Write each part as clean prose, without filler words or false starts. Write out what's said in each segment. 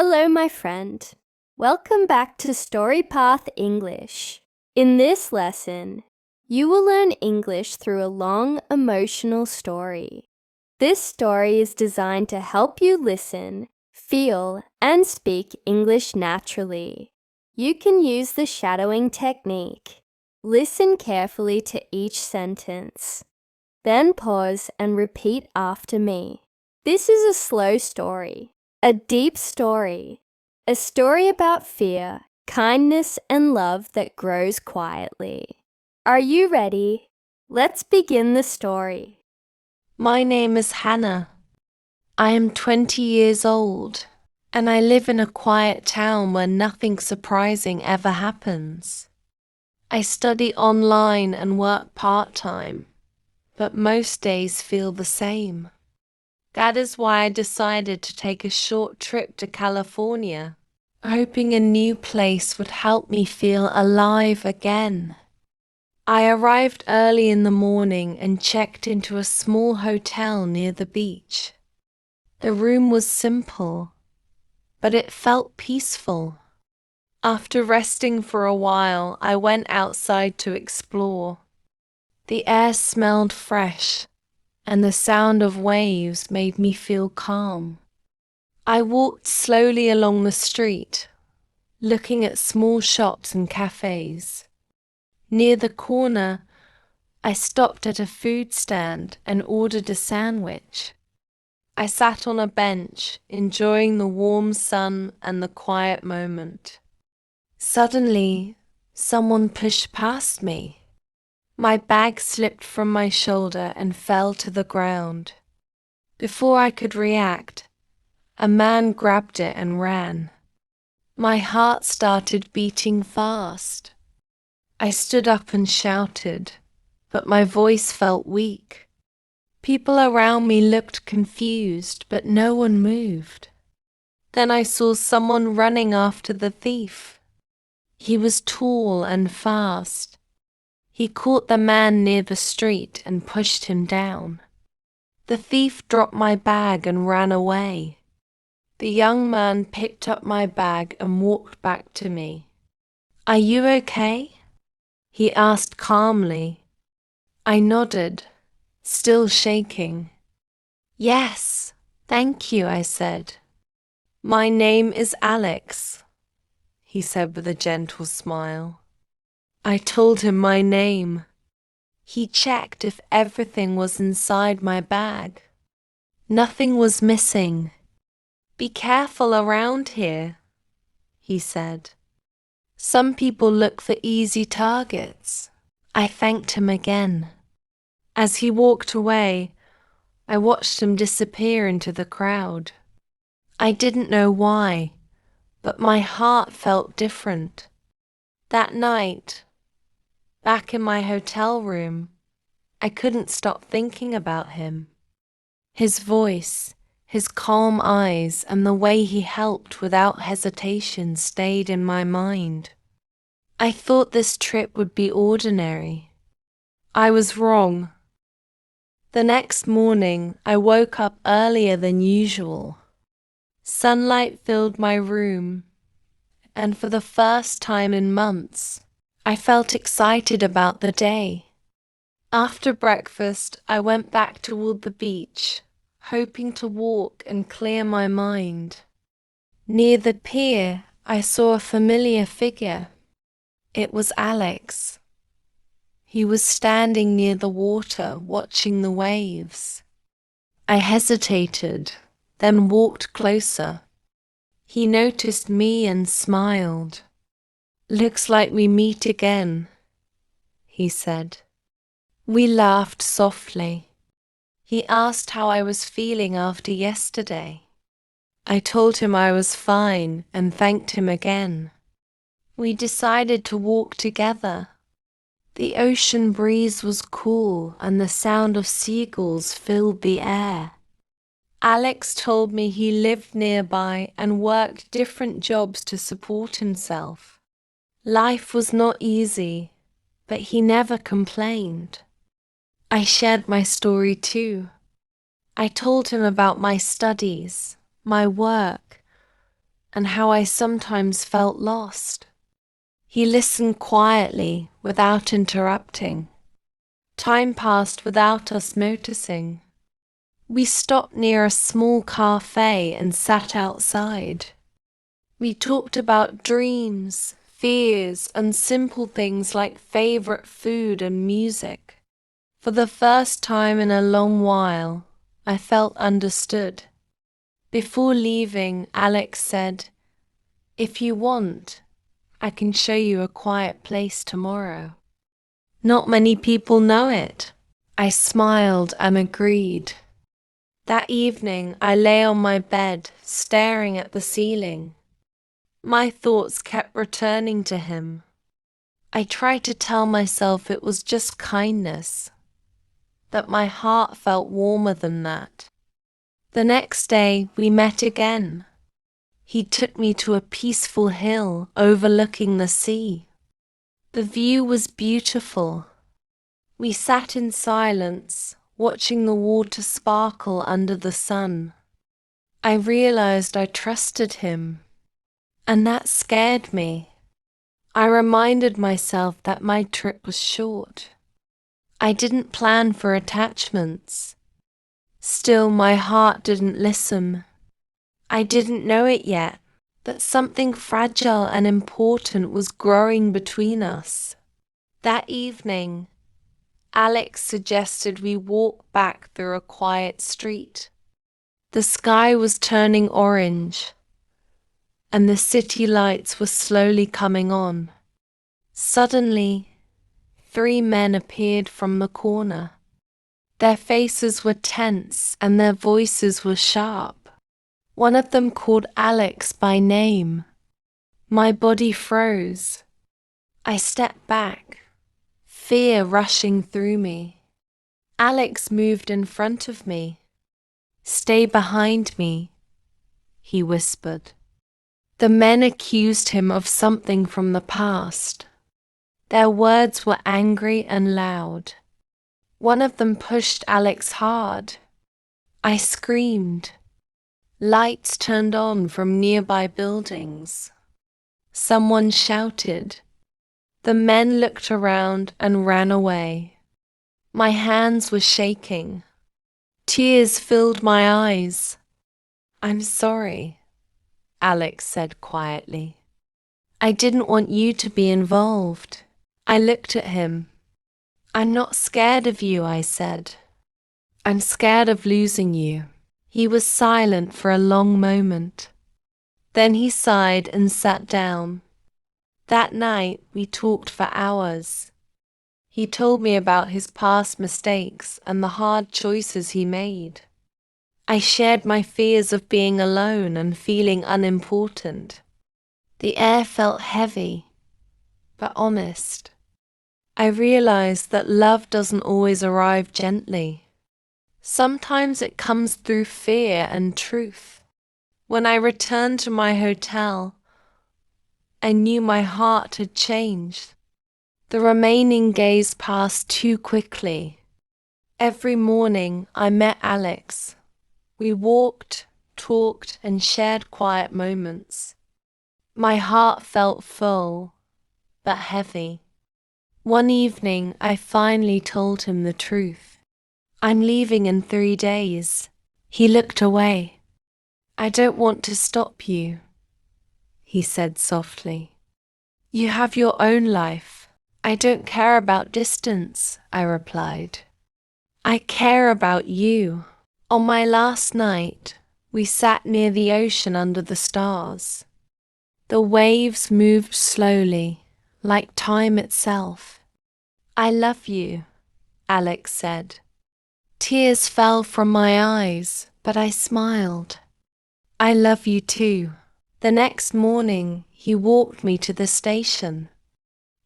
Hello, my friend. Welcome back to StoryPath English. In this lesson, you will learn English through a long, emotional story. This story is designed to help you listen, feel, and speak English naturally. You can use the shadowing technique. Listen carefully to each sentence. Then pause and repeat after me. This is a slow story. A deep story. A story about fear, kindness, and love that grows quietly. Are you ready? Let's begin the story. My name is Hannah. I am 20 years old, and I live in a quiet town where nothing surprising ever happens. I study online and work part-time, but most days feel the same. That is why I decided to take a short trip to California, hoping a new place would help me feel alive again. I arrived early in the morning and checked into a small hotel near the beach. The room was simple, but it felt peaceful. After resting for a while, I went outside to explore. The air smelled fresh, and the sound of waves made me feel calm. I walked slowly along the street, looking at small shops and cafes. Near the corner, I stopped at a food stand and ordered a sandwich. I sat on a bench, enjoying the warm sun and the quiet moment. Suddenly, someone pushed past me. My bag slipped from my shoulder and fell to the ground. Before I could react, a man grabbed it and ran. My heart started beating fast. I stood up and shouted, but my voice felt weak. People around me looked confused, but no one moved. Then I saw someone running after the thief. He was tall and fast. He caught the man near the street and pushed him down. The thief dropped my bag and ran away. The young man picked up my bag and walked back to me. "Are you okay?" he asked calmly. I nodded, still shaking. "Yes, thank you," I said. "My name is Alex," he said with a gentle smile. I told him my name. He checked if everything was inside my bag. Nothing was missing. "Be careful around here," he said. "Some people look for easy targets." I thanked him again. As he walked away, I watched him disappear into the crowd. I didn't know why, but my heart felt different. That night, back in my hotel room, I couldn't stop thinking about him. His voice, his calm eyes, and the way he helped without hesitation stayed in my mind. I thought this trip would be ordinary. I was wrong. The next morning, I woke up earlier than usual. Sunlight filled my room, and for the first time in months, I felt excited about the day. After breakfast, I went back toward the beach, hoping to walk and clear my mind. Near the pier, I saw a familiar figure. It was Alex. He was standing near the water, watching the waves. I hesitated, then walked closer. He noticed me and smiled. "Looks like we meet again," he said. We laughed softly. He asked how I was feeling after yesterday. I told him I was fine and thanked him again. We decided to walk together. The ocean breeze was cool and the sound of seagulls filled the air. Alex told me he lived nearby and worked different jobs to support himself. Life was not easy, but he never complained. I shared my story too. I told him about my studies, my work, and how I sometimes felt lost. He listened quietly, without interrupting. Time passed without us noticing. We stopped near a small cafe and sat outside. We talked about dreams, fears, and simple things like favorite food and music. For the first time in a long while, I felt understood. Before leaving, Alex said, "If you want, I can show you a quiet place tomorrow." Not many people know it. I smiled and agreed. That evening, I lay on my bed, staring at the ceiling. My thoughts kept returning to him. I tried to tell myself it was just kindness, that my heart felt warmer than that. The next day, we met again. He took me to a peaceful hill overlooking the sea. The view was beautiful. We sat in silence, watching the water sparkle under the sun. I realized I trusted him, and that scared me. I reminded myself that my trip was short. I didn't plan for attachments. Still, my heart didn't listen. I didn't know it yet, that something fragile and important was growing between us. That evening, Alex suggested we walk back through a quiet street. The sky was turning orange, and the city lights were slowly coming on. Suddenly, 3 men appeared from the corner. Their faces were tense and their voices were sharp. One of them called Alex by name. My body froze. I stepped back, fear rushing through me. Alex moved in front of me. "Stay behind me," he whispered. The men accused him of something from the past. Their words were angry and loud. One of them pushed Alex hard. I screamed. Lights turned on from nearby buildings. Someone shouted. The men looked around and ran away. My hands were shaking. Tears filled my eyes. "I'm sorry," Alex said quietly. "I didn't want you to be involved." I looked at him. "I'm not scared of you," I said. "I'm scared of losing you." He was silent for a long moment. Then he sighed and sat down. That night, we talked for hours. He told me about his past mistakes and the hard choices he made. I shared my fears of being alone and feeling unimportant. The air felt heavy, but honest. I realized that love doesn't always arrive gently. Sometimes it comes through fear and truth. When I returned to my hotel, I knew my heart had changed. The remaining days passed too quickly. Every morning I met Alex. We walked, talked, and shared quiet moments. My heart felt full, but heavy. One evening I finally told him the truth. "I'm leaving in 3 days." He looked away. "I don't want to stop you," he said softly. "You have your own life. I don't care about distance," I replied. "I care about you." On my last night, we sat near the ocean under the stars. The waves moved slowly, like time itself. "I love you," Alex said. Tears fell from my eyes, but I smiled. "I love you too." The next morning, he walked me to the station.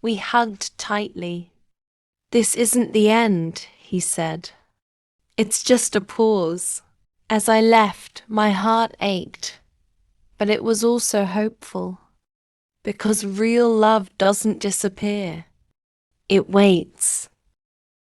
We hugged tightly. "This isn't the end," he said. "It's just a pause." As I left, my heart ached, but it was also hopeful, because real love doesn't disappear. It waits.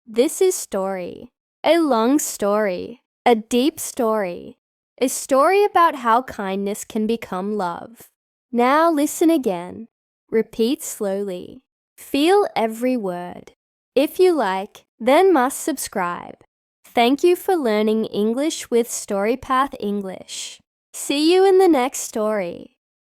This is story. A long story. A deep story. A story about how kindness can become love. Now listen again. Repeat slowly. Feel every word. If you like, then must subscribe. Thank you for learning English with StoryPath English. See you in the next story.